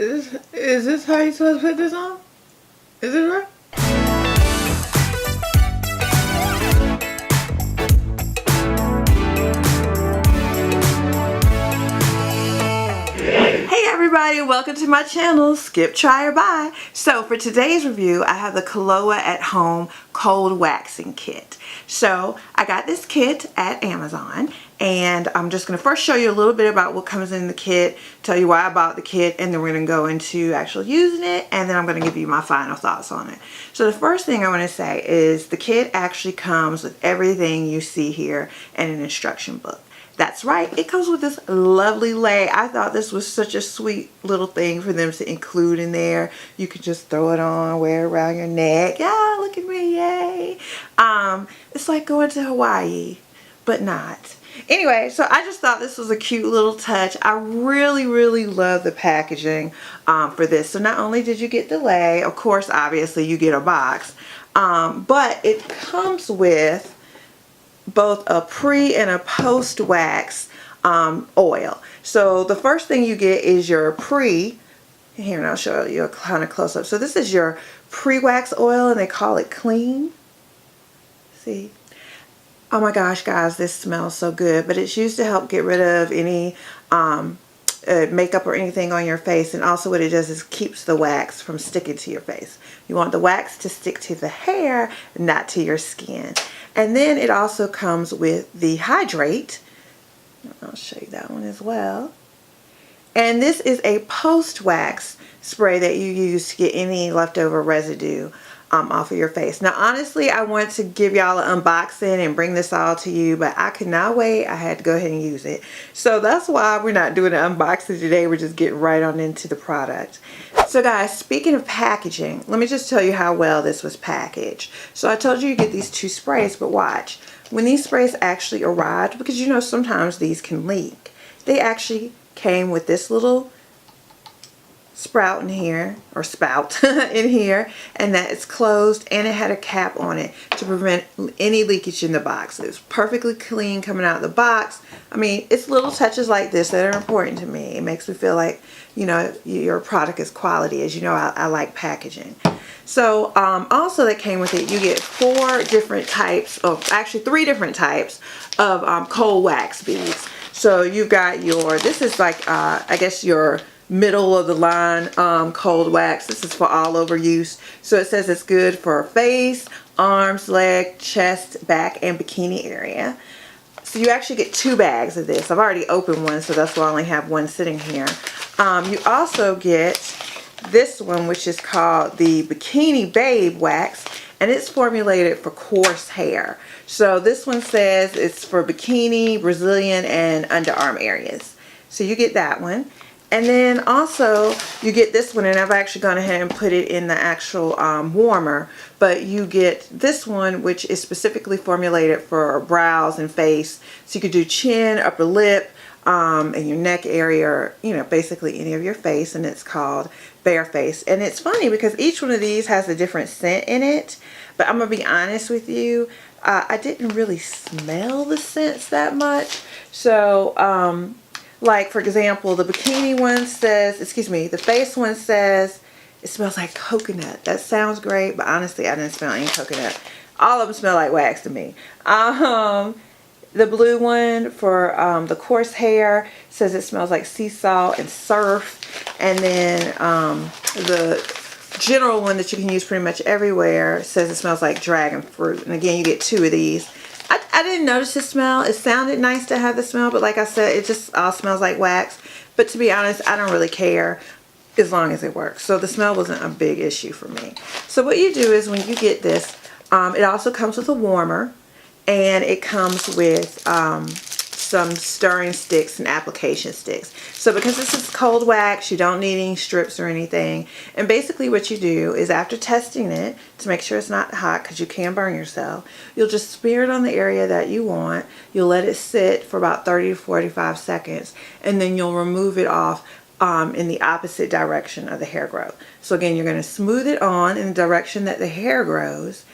Is this how you supposed to put this on? Is it right? Hey everybody, welcome to my channel, Skip, Try, or Buy. So for today's review, I have the Koloa at Home Cold Waxing Kit. So I got this kit at Amazon, and I'm just going to first show you a little bit about what comes in the kit, tell you why I bought the kit, and then we're going to go into actually using it, and then I'm going to give you my final thoughts on it. So the first thing I want to say is the kit actually comes with everything you see here and an instruction book. That's right, it comes with this lovely lei. I thought this was such a sweet little thing for them to include in there. You could just throw it on, wear it around your neck. Yeah, look at me, yay. It's like going to Hawaii, but not. Anyway, so I just thought this was a cute little touch. I really love the packaging for this. So not only did you get the lei, of course, obviously you get a box, but it comes with both a pre and a post wax oil. So the first thing you get is your pre. Here, and I'll show you a kind of close up. So this is your pre-wax oil, and they call it clean. See? Oh my gosh, guys, this smells so good. But it's used to help get rid of any makeup or anything on your face, and also what it does is keeps the wax from sticking to your face. You want the wax to stick to the hair, not to your skin. And then it also comes with the Hydrate. I'll show you that one as well. And this is a post wax spray that you use to get any leftover residue off of your face. Now honestly, I want to give y'all an unboxing and bring this all to you, but I could not wait. I had to go ahead and use it. So that's why we're not doing an unboxing today. We're just getting right on into the product. So guys, speaking of packaging, let me just tell you how well this was packaged. So I told you you get these two sprays, but watch. When these sprays actually arrived, because you know sometimes these can leak, they actually came with this little sprout in here, or spout in here, and that it's closed, and it had a cap on it to prevent any leakage in the box. It was perfectly clean coming out of the box. I mean, it's little touches like this that are important to me. It makes me feel like, you know, your product is quality. As you know, I like packaging. So also that came with it, you get 4 different types of, actually 3 different types of KōluaWax beads. So you've got your, this is like I guess your middle of the line KōluaWax. This is for all over use. So it says it's good for face, arms, leg, chest, back, and bikini area. So you actually get 2 bags of this. I've already opened one, so that's why I only have one sitting here. You also get this one, which is called the Bikini Babe Wax, and it's formulated for coarse hair. So this one says it's for bikini, Brazilian, and underarm areas. So you get that one. And then also you get this one, and I've actually gone ahead and put it in the actual warmer, but you get this one, which is specifically formulated for brows and face. So you could do chin, upper lip, and your neck area, or, you know, basically any of your face, and it's called Bare Face. And it's funny because each one of these has a different scent in it, but I'm gonna be honest with you, I didn't really smell the scents that much. So like for example, the bikini one says, excuse me, the face one says it smells like coconut. That sounds great, but honestly I didn't smell any coconut. All of them smell like wax to me. The blue one for the coarse hair says it smells like sea salt and surf. And then the general one that you can use pretty much everywhere says it smells like dragon fruit. And again, you get 2 of these. I didn't notice the smell. It sounded nice to have the smell, but like I said, it just all smells like wax. But to be honest, I don't really care as long as it works. So the smell wasn't a big issue for me. So what you do is when you get this, it also comes with a warmer, and it comes with some stirring sticks and application sticks. So because this is cold wax, you don't need any strips or anything. And basically what you do is, after testing it to make sure it's not hot, because you can burn yourself, you'll just smear it on the area that you want. You'll let it sit for about 30 to 45 seconds, and then you'll remove it off in the opposite direction of the hair growth. So again, you're going to smooth it on in the direction that the hair grows,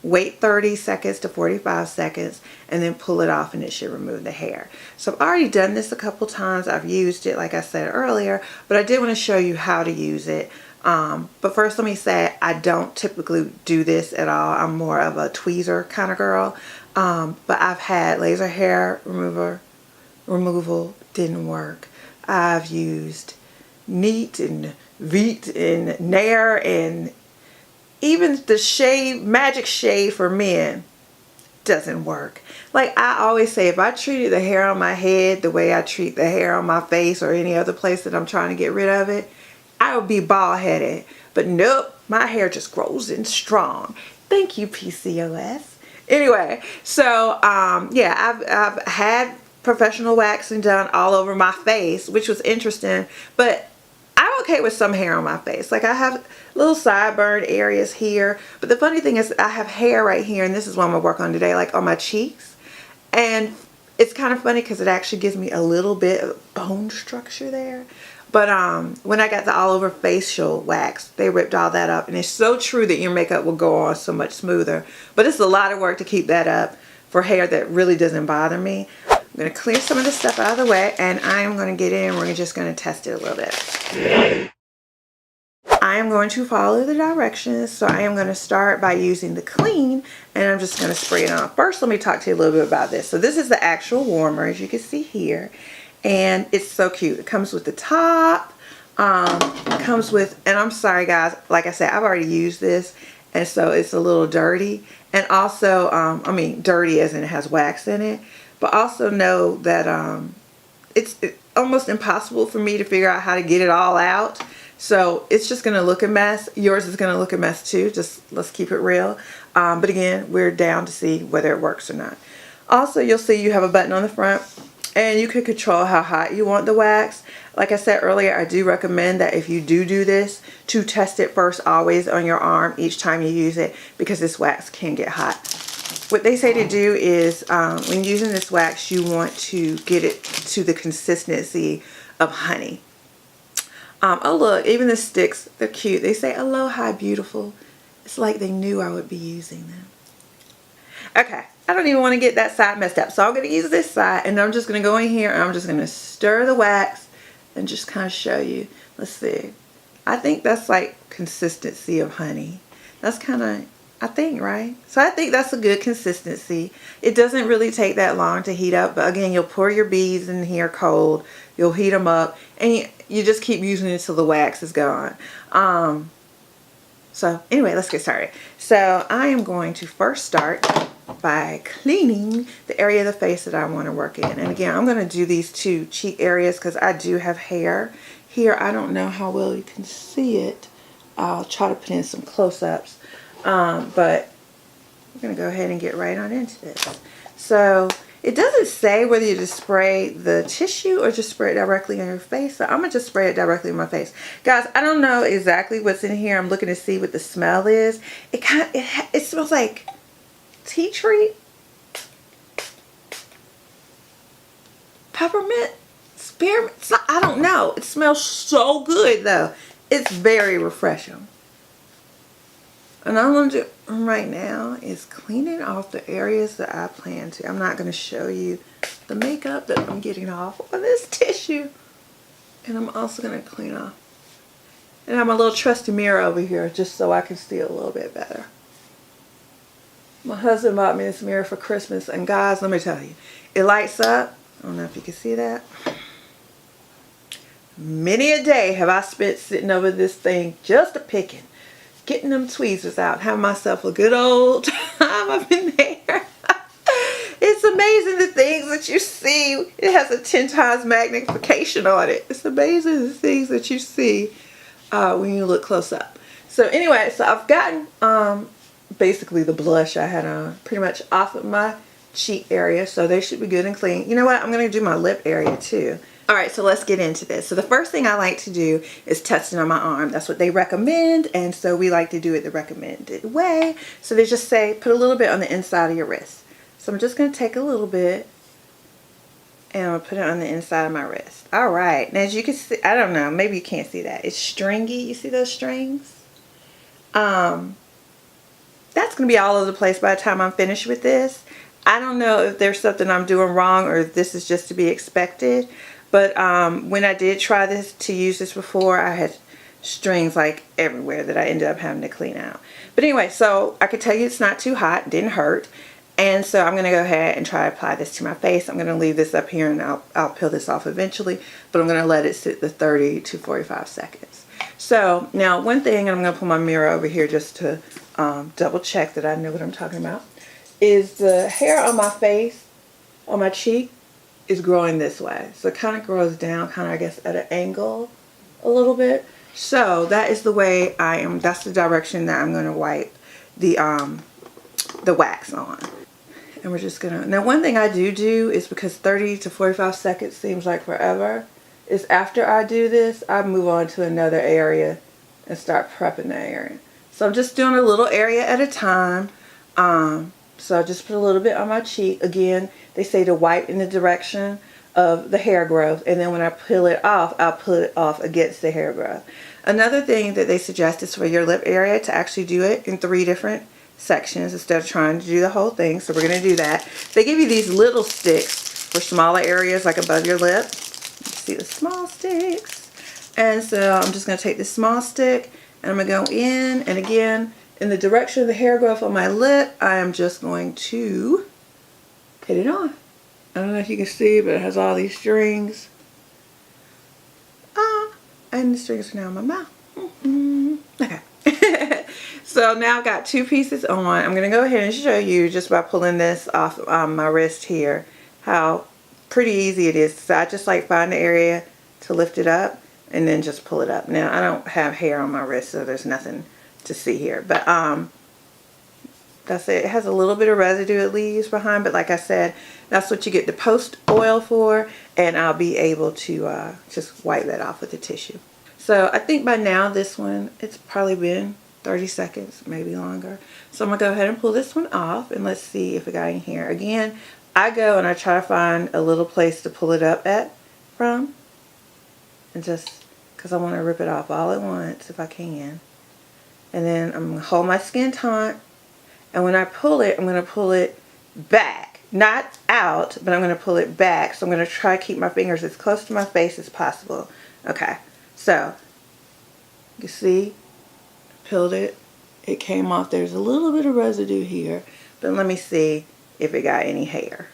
wait 30 seconds to 45 seconds, and then pull it off and it should remove the hair. So I've already done this a couple times. I've used it like I said earlier, but I did want to show you how to use it. But first let me say I don't typically do this at all. I'm more of a tweezer kind of girl. But I've had laser hair removal, didn't work. I've used Neat and Veet and Nair, and even the shave, magic shave for men doesn't work. Like I always say, if I treated the hair on my head the way I treat the hair on my face or any other place that I'm trying to get rid of it, I would be bald headed. But nope, my hair just grows in strong. Thank you, PCOS. Anyway, so yeah, I've had professional waxing done all over my face, which was interesting, but I'm okay with some hair on my face. Like I have little sideburn areas here, but the funny thing is I have hair right here, and this is what I'm gonna work on today, like on my cheeks. And it's kind of funny because it actually gives me a little bit of bone structure there. But when I got the all over facial wax, they ripped all that up, and it's so true that your makeup will go on so much smoother, but it's a lot of work to keep that up for hair that really doesn't bother me. I'm going to clear some of this stuff out of the way, and I am going to get in and we're just going to test it a little bit. I am going to follow the directions, so I am going to start by using the clean, and I'm just going to spray it on. First, let me talk to you a little bit about this. So this is the actual warmer, as you can see here. And it's so cute. It comes with the top. It comes with, and I'm sorry guys, like I said, I've already used this, and so it's a little dirty. And also, I mean dirty as in it has wax in it, but also know that it's almost impossible for me to figure out how to get it all out. So it's just gonna look a mess. Yours is gonna look a mess too. Just let's keep it real. But again, we're down to see whether it works or not. Also, you'll see you have a button on the front, and you can control how hot you want the wax. Like I said earlier, I do recommend that if you do this, to test it first always on your arm each time you use it, because this wax can get hot. What they say to do is when using this wax, you want to get it to the consistency of honey. Oh look, even the sticks, they're cute. They say aloha beautiful. It's like they knew I would be using them. Okay, I don't even want to get that side messed up, so I'm going to use this side, and I'm just going to go in here and I'm just going to stir the wax and just kind of show you. Let's see. I think that's like consistency of honey. That's kind of, I think, right? So I think that's a good consistency. It doesn't really take that long to heat up, but again, you'll pour your beads in here cold, you'll heat them up, and you just keep using it until the wax is gone. So anyway, let's get started. So I am going to first start by cleaning the area of the face that I want to work in. And again, I'm going to do these two cheek areas because I do have hair here. I don't know how well you can see it. I'll try to put in some close-ups. But we're going to go ahead and get right on into this. So it doesn't say whether you just spray the tissue or just spray it directly on your face. So I'm going to just spray it directly on my face. Guys, I don't know exactly what's in here. I'm looking to see what the smell is. It smells like tea tree, peppermint, spearmint. I don't know. It smells so good though. It's very refreshing. And all I'm doing right now is cleaning off the areas that I plan to. I'm not going to show you the makeup that I'm getting off on this tissue. And I'm also going to clean off. And I have my little trusty mirror over here just so I can see a little bit better. My husband bought me this mirror for Christmas, and guys, let me tell you, it lights up. I don't know if you can see that. Many a day have I spent sitting over this thing just a picking, getting them tweezers out, having myself a good old time up in there. It's amazing the things that you see. It has a 10 times magnification on it. It's amazing the things that you see when you look close up. So anyway, so I've gotten basically the blush I had on pretty much off of my cheek area, so they should be good and clean. You know what? I'm going to do my lip area too. Alright, so let's get into this. So the first thing I like to do is test it on my arm. That's what they recommend, and so we like to do it the recommended way. So they just say put a little bit on the inside of your wrist. So I'm just going to take a little bit and I'm going to put it on the inside of my wrist. Alright, now as you can see, I don't know, maybe you can't see that. It's stringy. You see those strings? They that's going to be all over the place by the time I'm finished with this. I don't know if there's something I'm doing wrong or if this is just to be expected. But when I did try to use this before, I had strings like everywhere that I ended up having to clean out. But anyway, so I could tell you it's not too hot, didn't hurt. And so I'm going to go ahead and try to apply this to my face. I'm going to leave this up here and I'll peel this off eventually. But I'm going to let it sit the 30 to 45 seconds. So now one thing, and I'm going to pull my mirror over here just to double check that I know what I'm talking about, is the hair on my face, on my cheek, is growing this way. So it kind of grows down, kind of I guess at an angle a little bit. So that is the way that's the direction that I'm going to wipe the wax on. And we're just gonna, now one thing I do is, because 30 to 45 seconds seems like forever, is after I do this, I move on to another area and start prepping that area. So I'm just doing a little area at a time. So I just put a little bit on my cheek. Again, they say to wipe in the direction of the hair growth, and then when I peel it off, I'll peel it off against the hair growth. Another thing that they suggest is for your lip area to actually do it in 3 different sections instead of trying to do the whole thing. So we're going to do that. They give you these little sticks for smaller areas like above your lip. You see the small sticks. And so I'm just going to take this small stick and I'm going to go in, and again, in the direction of the hair growth on my lip, I am just going to put it on. I don't know if you can see, but it has all these strings. And the strings are now in my mouth. Okay. So now I've got 2 pieces on. I'm going to go ahead and show you just by pulling this off my wrist here how pretty easy it is. So I just like find the area to lift it up and then just pull it up. Now I don't have hair on my wrist, so there's nothing to see here. But that's it. It has a little bit of residue it leaves behind, but like I said, that's what you get the post oil for, and I'll be able to just wipe that off with a tissue. So I think by now this one, it's probably been 30 seconds, maybe longer. So I'm going to go ahead and pull this one off, and let's see if it got in here. Again, I go and I try to find a little place to pull it up from, and just because I want to rip it off all at once if I can. And then I'm going to hold my skin taut, and when I pull it, I'm going to pull it back. Not out, but I'm going to pull it back. So I'm going to try to keep my fingers as close to my face as possible. Okay, so you see, peeled it. It came off. There's a little bit of residue here, but let me see if it got any hair.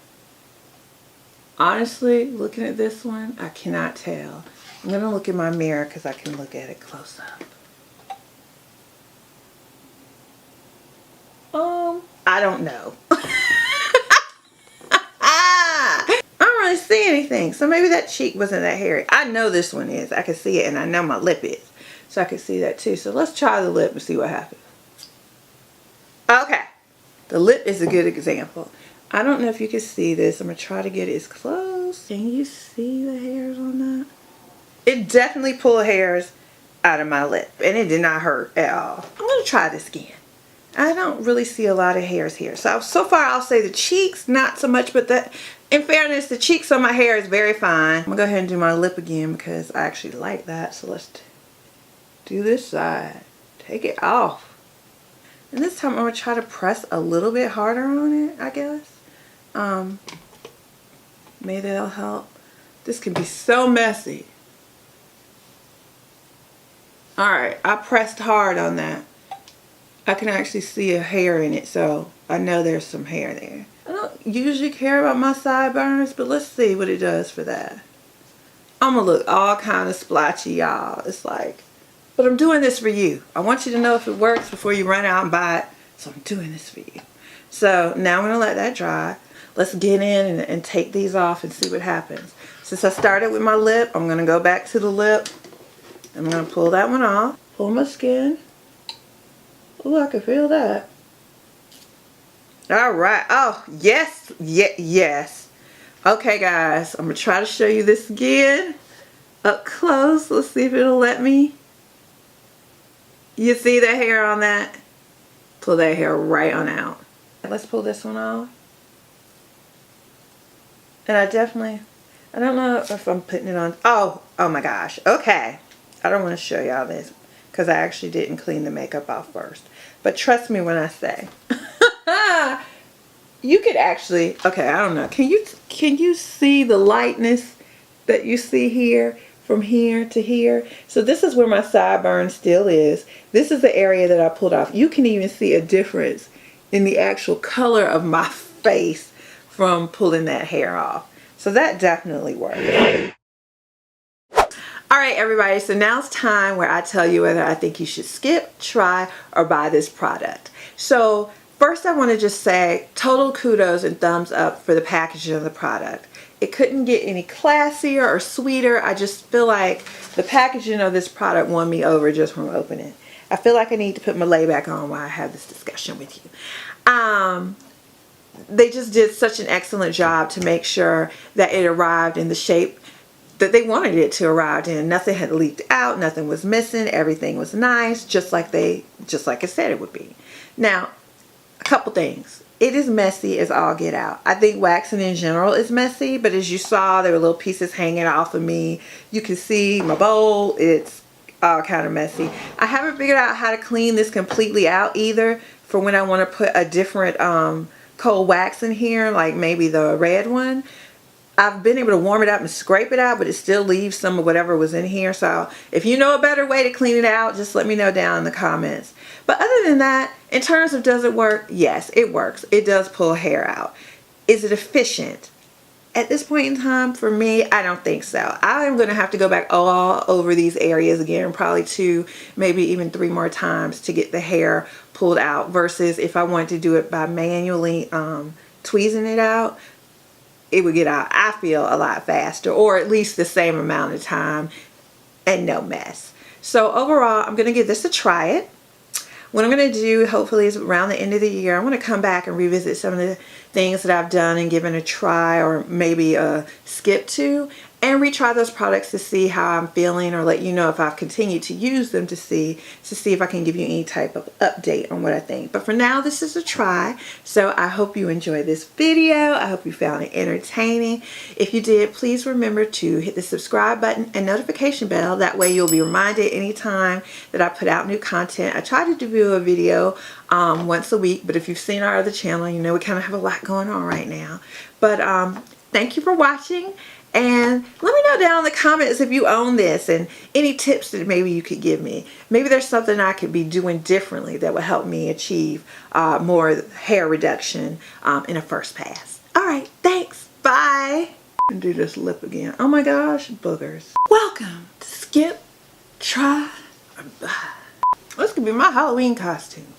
Honestly, looking at this one, I cannot tell. I'm going to look in my mirror because I can look at it close up. I don't know. I don't really see anything. So maybe that cheek wasn't that hairy. I know this one is. I can see it, and I know my lip is. So I can see that too. So let's try the lip and see what happens. Okay. The lip is a good example. I don't know if you can see this. I'm going to try to get it as close. Can you see the hairs on that? It definitely pulled hairs out of my lip, and it did not hurt at all. I'm going to try this again. I don't really see a lot of hairs here. So far I'll say the cheeks, not so much, but in fairness, the cheeks on my hair is very fine. I'm going to go ahead and do my lip again because I actually like that. So let's do this side. Take it off. And this time I'm going to try to press a little bit harder on it, I guess. Maybe that'll help. This can be so messy. Alright, I pressed hard on that. I can actually see a hair in it, so I know there's some hair there. I don't usually care about my sideburns, but let's see what it does for that. I'm gonna look all kind of splotchy, y'all. It's like, but I'm doing this for you. I want you to know if it works before you run out and buy it, so I'm doing this for you. So now I'm gonna let that dry. Let's get in and take these off and see what happens. Since I started with my lip, I'm gonna go back to the lip. I'm gonna pull that one off, pull my skin. Oh, I can feel that. Alright. Oh, yes. Yes. Okay, guys. I'm going to try to show you this again. Up close. Let's see if it'll let me. You see the hair on that? Pull that hair right on out. Let's pull this one off. And I don't know if I'm putting it on. Oh my gosh. Okay. I don't want to show y'all this. because I actually didn't clean the makeup off first. But trust me when I say, you could actually, okay, I don't know. Can you see the lightness that you see here from here to here? So this is where my sideburn still is. This is the area that I pulled off. You can even see a difference in the actual color of my face from pulling that hair off. So that definitely worked. Alright everybody, so now it's time where I tell you whether I think you should skip, try, or buy this product. So first I want to just say total kudos and thumbs up for the packaging of the product. It couldn't get any classier or sweeter. I just feel like the packaging of this product won me over just from opening. I feel like I need to put my lay back on while I have this discussion with you. They just did such an excellent job to make sure that it arrived in the shape that they wanted it to arrive in. Nothing had leaked out, nothing was missing, everything was nice, just like it said it would be. Now, a couple things. It is messy as all get out. I think waxing in general is messy, but as you saw, there were little pieces hanging off of me. You can see my bowl, it's all kind of messy. I haven't figured out how to clean this completely out either for when I want to put a different KoluaWax in here, like maybe the red one. I've been able to warm it up and scrape it out, but it still leaves some of whatever was in here. So if you know a better way to clean it out, just let me know down in the comments. But other than that, in terms of does it work? Yes, it works. It does pull hair out. Is it efficient? At this point in time, for me, I don't think so. I'm going to have to go back all over these areas again, probably 2, maybe even 3 more times to get the hair pulled out, versus if I wanted to do it by manually tweezing it out, it would get out, I feel, a lot faster, or at least the same amount of time and no mess. So overall, I'm going to give this a try it. What I'm going to do, hopefully, is around the end of the year, I want to come back and revisit some of the things that I've done and given a try, or maybe a skip to, and retry those products to see how I'm feeling, or let you know if I've continued to use them to see if I can give you any type of update on what I think. But for now, this is a try. So I hope you enjoyed this video. I hope you found it entertaining. If you did, please remember to hit the subscribe button and notification bell. That way you'll be reminded anytime that I put out new content. I try to do a video once a week, but if you've seen our other channel, you know we kind of have a lot going on right now. But thank you for watching. And let me know down in the comments if you own this and any tips that maybe you could give me. Maybe there's something I could be doing differently that would help me achieve more hair reduction in a first pass. All right, thanks. Bye. And do this lip again. Oh my gosh, boogers. Welcome to Skip, Try, or Buy. This could be my Halloween costume.